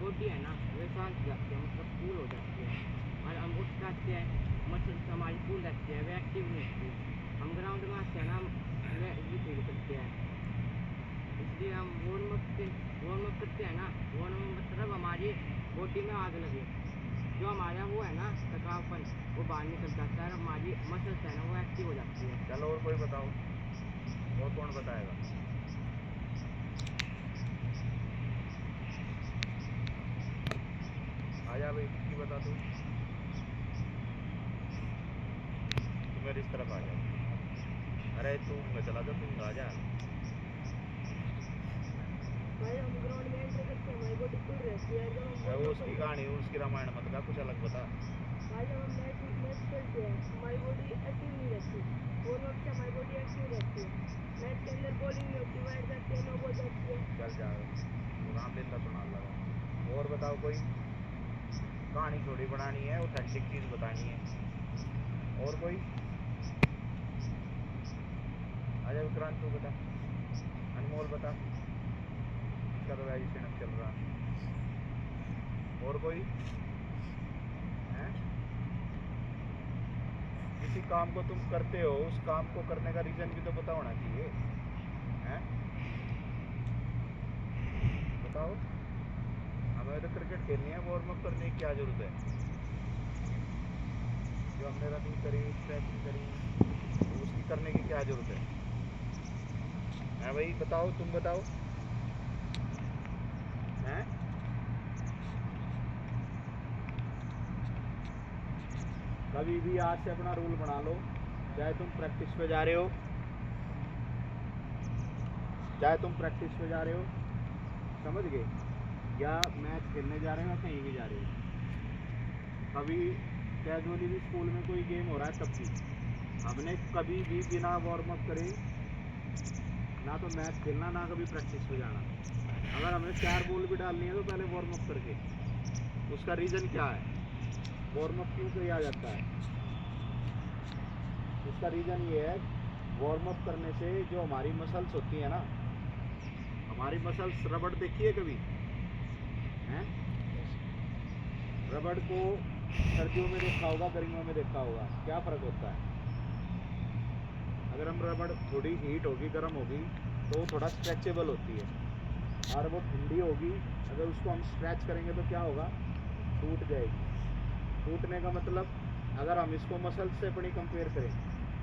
Body है ना वे शांत हो जाती है, मतलब कूल हो जाती है। और हम उठ सकते हैं, मसल्स हमारी कूल रहती है, वे एक्टिव नहीं होती। हम ग्राउंड में आते हैं ना, वे भी फील करते हैं। इसलिए हम वार्म अप करते हैं ना, वार्म अप मतलब हमारी बॉडी में आग लगे, जो हमारा वो है ना थकावपन वो बाहर निकल जाता है, हमारी मसल्स है ना वो एक्टिव हो जाती है। चलो और कोई बताओ, और कौन बताएगा? आजा भाई, की बता तू मेरी इस तरफ आ जा। अरे तू मैं चला जा, तुम आ जा। भाई हम ग्राउंड में एंटर करते हैं, हमारी बॉडी खुल रहती है। जब हम वो उसकी कहानी, उसकी रामायण मत का, कुछ अलग बता। भाई जब हम मैच खेलते हैं हमारी बॉडी एक्टिव नहीं रहती, वार्म अप से हमारी बॉडी एक्टिव रहती है। मैच के अंदर बॉलिंग नहीं होती, वाइड जाती है, नो बॉल जाती है। चल जा, रामलीला सुना लगा। और बताओ कोई, कहानी थोड़ी बनानी है, ऑथेंटिक चीज बतानी है। और कोई? आजा विक्रांत तू बता, अनमोल बता, इसका तो वैजिशन चल रहा। और कोई है? किसी काम को तुम करते हो, उस काम को करने का रीजन भी तो पता होना चाहिए, हैं? बताओ। हमें तो क्रिकेट खेलनी है, वार्म अप करने की क्या जरूरत है? जो हमने रनिंग करी, स्ट्रेचिंग करी, तो उसकी करने की क्या जरूरत है भाई? बताओ, तुम बताओ, हैं? कभी भी आज से अपना रूल बना लो, चाहे तुम प्रैक्टिस पे जा रहे हो, समझ गए, या मैच खेलने जा रहे हो या कहीं भी जा रहे हो, कभी कैजुअली भी स्कूल में कोई गेम हो रहा है तब भी हमने कभी भी बिना वार्म अप करे ना तो मैच खेलना, ना कभी प्रैक्टिस पे जाना। अगर हमें 4 बॉल भी डालनी है तो पहले वार्म अप करके। उसका रीज़न क्या है, वार्म अप क्यों किया जाता है? उसका रीज़न ये है, वार्म अप करने से जो हमारी मसल्स होती है ना, हमारी मसल्स, रबड़ देखिए कभी, हैं? रबड़ को सर्दियों में देखा होगा, गर्मियों में देखा होगा, क्या फ़र्क होता है? अगर हम रबड़ थोड़ी हीट होगी, गर्म होगी, तो वो थोड़ा स्ट्रेचेबल होती है, और वो ठंडी होगी, अगर उसको हम स्ट्रेच करेंगे तो क्या होगा, टूट जाएगी। टूटने का मतलब, अगर हम इसको मसल्स से अपनी कंपेयर करें,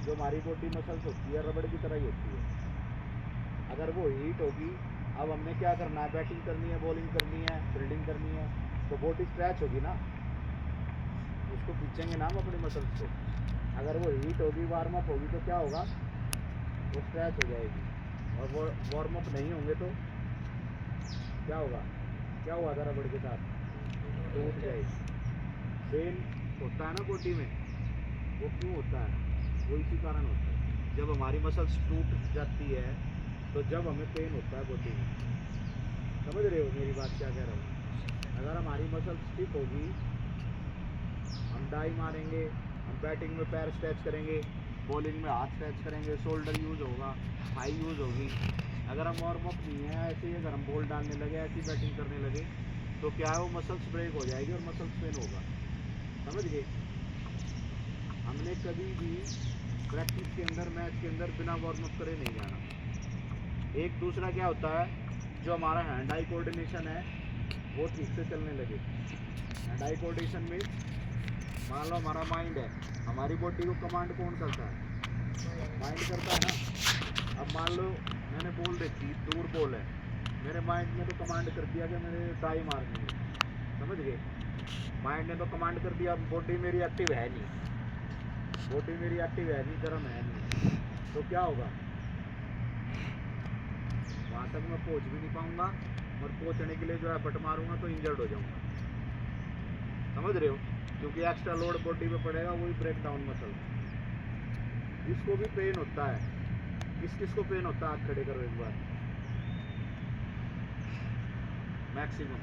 जो हमारी बॉडी मसल्स होती है रबड़ की तरह ही होती है, अगर वो हीट होगी, अब हमने क्या करना है, बैटिंग करनी है, बॉलिंग करनी है, फील्डिंग करनी है, तो बॉडी स्ट्रेच होगी ना, उसको खींचेंगे ना हम अपनी मसल्स से। अगर वो हीट होगी, वार्म अप होगी, तो क्या होगा, वो स्ट्रेच हो जाएगी। और वो वार्म अप नहीं होंगे तो क्या होगा, क्या हुआ था रबड़ के साथ, टूट जाएगी। पेन होता है ना बॉडी में, वो क्यों होता है, वो इसी कारण होता है। जब हमारी मसल्स टूट जाती है तो जब हमें पेन होता है बॉडी में, समझ रहे हो मेरी बात क्या कह रहा हूँ? अगर हमारी मसल्स स्टिफ होगी, हम डाई मारेंगे, हम बैटिंग में पैर स्ट्रेच करेंगे, बॉलिंग में हाथ स्ट्रेच करेंगे, शोल्डर यूज होगा, थाई यूज होगी। अगर हम वार्म अप नहीं है, ऐसे ही अगर हम बॉल डालने लगे, ऐसी बैटिंग करने लगे, तो क्या है, वो मसल्स ब्रेक हो जाएगी और मसल्स पेन होगा। समझ गए? हमने कभी भी प्रैक्टिस के अंदर, मैच के अंदर बिना वार्म अप करे नहीं जाना। एक दूसरा क्या होता है, जो हमारा हैंड आई कोऑर्डिनेशन है वो ठीक से चलने लगे। हैंड आई कोऑर्डिनेशन में, मान लो हमारा माइंड है, हमारी बॉडी को कमांड कौन करता है, माइंड करता है ना। अब मान लो मैंने बॉल देखी, दूर बॉल है, मेरे माइंड ने तो कमांड कर दिया कि मेरे डाई मारनी है, समझ गए, माइंड ने तो कमांड कर दिया, बॉडी मेरी एक्टिव है नहीं, गर्म है नहीं, तो क्या होगा, वहाँ तक मैं पहुँच भी नहीं पाऊँगा, और पहुँचने के लिए जो एफर्ट मारूंगा तो इंजर्ड हो जाऊँगा। समझ रहे हो? क्योंकि एक्स्ट्रा लोड बॉडी पे पड़ेगा, वही ब्रेक डाउन मसल। जिसको भी पेन होता है, किस को पेन होता है, हाथ खड़े करो एक बार, मैक्सिमम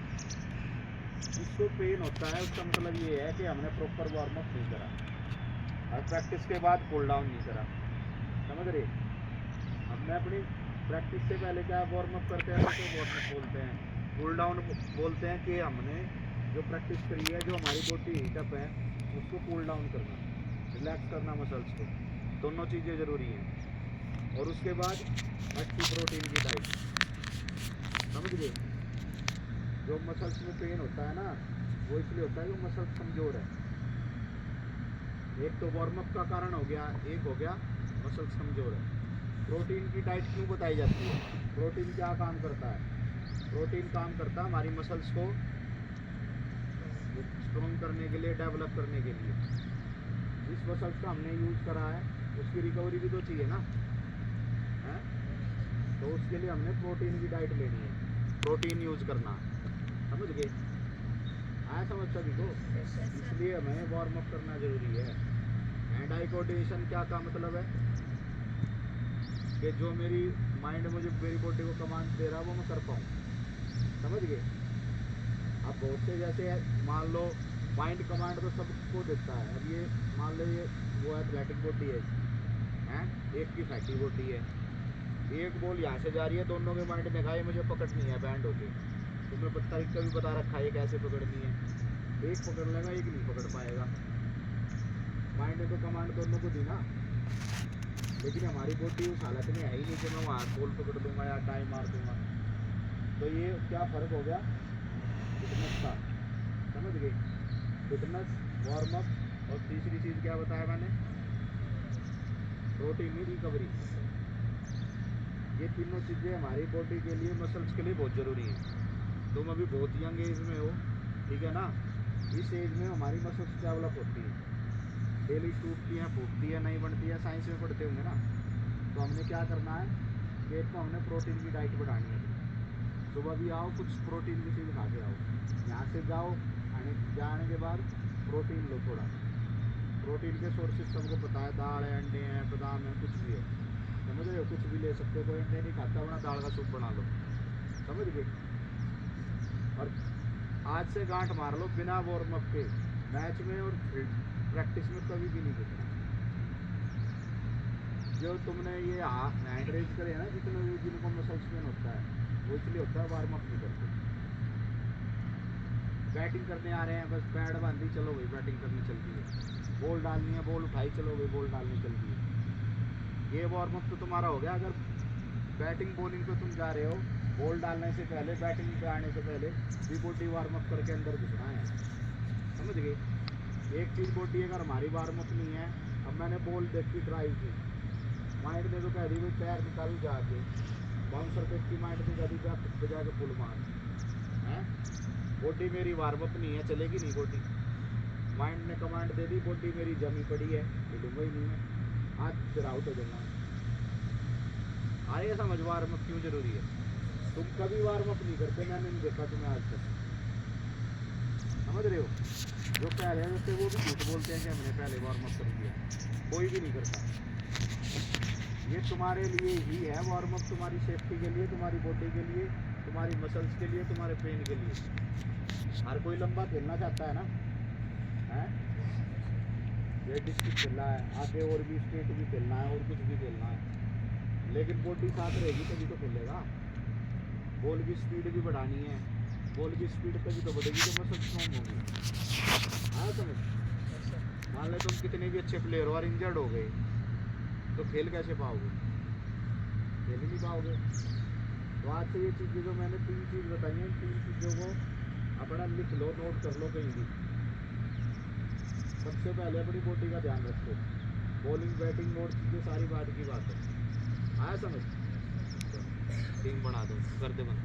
जिसको पेन होता है, उसका मतलब ये है कि हमने प्रॉपर वार्म अप नहीं करा और प्रैक्टिस के बाद कूल डाउन नहीं करा। समझ रहे? हमने अपनी प्रैक्टिस से पहले क्या वार्म अप करते हैं, तो वार्म अप बोलते हैं। कूल डाउन बोलते हैं कि हमने जो प्रैक्टिस करी है, जो हमारी बॉडी हीटअप है, उसको कूल डाउन करना, रिलैक्स करना मसल्स को, दोनों चीज़ें ज़रूरी हैं। और उसके बाद अच्छी प्रोटीन की डाइट, समझ गए। जो मसल्स में पेन होता है ना, वो इसलिए होता है कि मसल्स कमज़ोर है। एक तो वार्म अप का कारण हो गया, एक हो गया मसल्स कमज़ोर है। प्रोटीन की डाइट क्यों बताई जाती है? प्रोटीन क्या काम करता है? प्रोटीन काम करता है हमारी मसल्स को स्ट्रॉन्ग करने के लिए, डेवलप करने के लिए। जिस मसल्स का हमने यूज़ करा है उसकी रिकवरी भी तो चाहिए ना, है? तो उसके लिए हमने प्रोटीन की डाइट लेनी है, प्रोटीन यूज़ करना, समझ गए? आया समझ सभी को? इसलिए हमें वार्म अप करना ज़रूरी है। हैंड आई कोऑर्डिनेशन क्या का मतलब है कि जो मेरी माइंड मुझे मेरी बॉडी को कमांड दे रहा है वो मैं कर पाऊँ, समझ गए? अब बहुत से जैसे मान लो माइंड कमांड तो सबको देता है। अब ये मान लो ये वो एथलेटिक बॉडी है, हैं? एक की फैटी बॉडी है, एक बॉल यहाँ से जा रही है, दोनों के माइंड ने कहा ये मुझे पकड़नी है बैंड होके, तुम्हें तरीका भी बता रखा है ये कैसे पकड़नी है। एक पकड़ लेगा, एक नहीं पकड़ पाएगा। माइंड ने तो कमांड दोनों को दी ना, लेकिन हमारी बॉडी उस हालत में है ही नहीं कि मैं वहाँ बॉल पकड़ लूँगा या टाइम मार दूँगा। तो ये क्या फ़र्क हो गया फिटनेस का, समझ गए? फिटनेस, वार्म अप और तीसरी चीज़ क्या बताया मैंने? प्रोटीन की रिकवरी। ये तीनों चीज़ें हमारी बॉडी के लिए, मसल्स के लिए बहुत ज़रूरी है। तुम अभी बहुत यंग एज में हो, ठीक है ना? इस एज में हमारी मसल्स डेवलप होती है, डेली टूटती हैं, फूटती है, नहीं बनती है, साइंस में पढ़ते होंगे ना। तो हमने क्या करना है कि एक तो हमने प्रोटीन की डाइट बढ़ानी है। सुबह भी आओ, कुछ प्रोटीन की चीज़ खा के आओ, यहाँ से जाओ, जाने के बाद प्रोटीन लो थोड़ा। प्रोटीन के सोर्सेज सबको पता है, दाल है, अंडे हैं, बादाम है, कुछ भी है, समझ रहे हो? कुछ भी ले सकते हो, कोई अंडे नहीं खाता, बना दाल का सूप बना लो, समझ गए? और आज से गांठ मार लो बिना वार्म अप के, मैच में और प्रैक्टिस में कभी भी नहीं गिरना। जो तुमने ये हैंड रेज करे है ना, जितने भी जिनको मसल्स पेन होता है, वो इसलिए होता है वार्म अप नहीं करते। बैटिंग करने आ रहे हैं, बस पैड बांधी, चलो भाई बैटिंग करनी चलती है, बॉल डालनी है, बॉल उठाई, चलो भाई बॉल डालनी चलती है। ये वार्म अप तो तुम्हारा हो गया। अगर बैटिंग बॉलिंग पे तुम जा रहे हो, बॉल डालने से पहले, बैटिंग पे आने से पहले भी बॉडी वार्म अप करके अंदर घुसना है, समझ गए? एक चीज़ बॉडी अगर हमारी वार्म अप नहीं है, अब मैंने बॉल देखी ड्राइव की, माइंड ने तो कह दी भाई पैर निकाल जाके, बाउंसर पे की माइंड ने कह दी जाके फुल मार, है? बॉडी मेरी वार्म अप नहीं है, चलेगी नहीं बॉडी। माइंड ने कमांड दे दी, बॉडी मेरी जमी पड़ी है, हिलूंगा ही नहीं है, आज फिर आउट हो जाऊंगा। आएगा समझ वार्म अप क्यों जरूरी है? तुम कभी वार्म अप नहीं करते, मैंने नहीं देखा तुम्हें आज तक, समझ रहे हो? जो पहले होते वो भी झूठ बोलते हैं कि हमने पहले वार्म अप कर दिया, कोई भी नहीं करता। ये तुम्हारे लिए ही है वार्म अप, तुम्हारी सेफ्टी के लिए, तुम्हारी बॉडी के लिए, तुम्हारी मसल्स के लिए, तुम्हारे पेन के लिए। हर कोई लंबा खेलना चाहता है ना, है? ये डिस्ट्रिक्ट खेलना है, आगे और भी स्टेट भी खेलना है, और कुछ भी खेलना है, लेकिन बॉडी साथ रहेगी तभी तो खेलेगा। बॉल की स्पीड भी बढ़ानी है, बॉल की स्पीड तभी तो बढ़ेगी तो मसल स्ट्रॉन्ग होंगी। हाँ समझ? मान लो तुम कितने भी अच्छे प्लेयर हो और इंजर्ड हो गए, तो खेल कैसे पाओगे? खेल ही नहीं पाओगे। तो आज से ये चीज़ें जो मैंने 3 चीज़ बताई हैं, इन 3 चीज़ों को अपना लिख लो, नोट कर लो कहीं भी। सबसे पहले अपनी बॉडी का ध्यान रखो, बॉलिंग, बैटिंग और चीज़ें सारी बात की बात है। आया समझ? टीम बना दो, कर दे बंद।